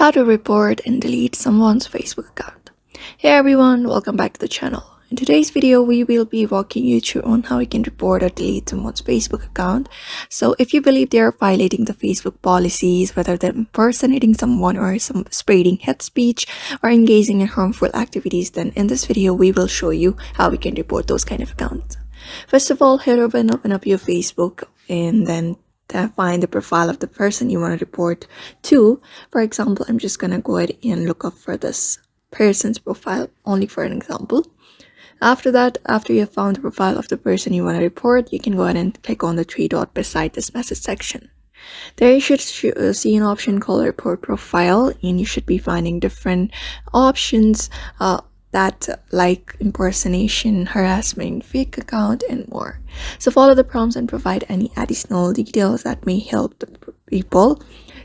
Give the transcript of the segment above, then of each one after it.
How to report and delete someone's Facebook account. Hey everyone, welcome back to the channel. In today's video, we will be walking you through on how you can report or delete someone's Facebook account. So if you believe they are violating the Facebook policies, whether they're impersonating someone or spreading hate speech or engaging in harmful activities, then in this video, we will show you how we can report those kind of accounts. First of all, head over and open up your Facebook and then find the profile of the person you want to report to. For example, I'm just gonna go ahead and look up for this person's profile only for an example. After that, after you have found the profile of the person you want to report, you can go ahead and click on the three dot beside this message section. There you should see an option called report profile, and you should be finding different options that like impersonation, harassment, fake account, and more. So follow the prompts and provide any additional details that may help the people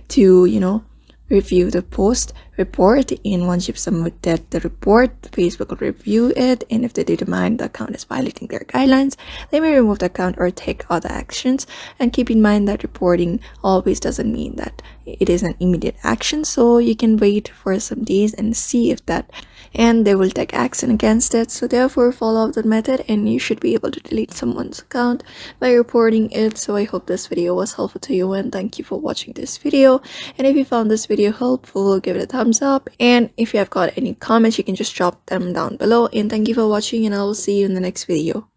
to review the post report. And once you've submitted the report, Facebook will review it, and if they determine the account is violating their guidelines, they may remove the account or take other actions. And keep in mind that reporting always doesn't mean that it is an immediate action, so you can wait for some days and see if that, and they will take action against it. So therefore, follow up that method and you should be able to delete someone's account by reporting it. So I hope this video was helpful to you, and thank you for watching this video. And if you found this video helpful, give it a thumbs up, and if you have got any comments, you can just drop them down below. And thank you for watching, and I will see you in the next video.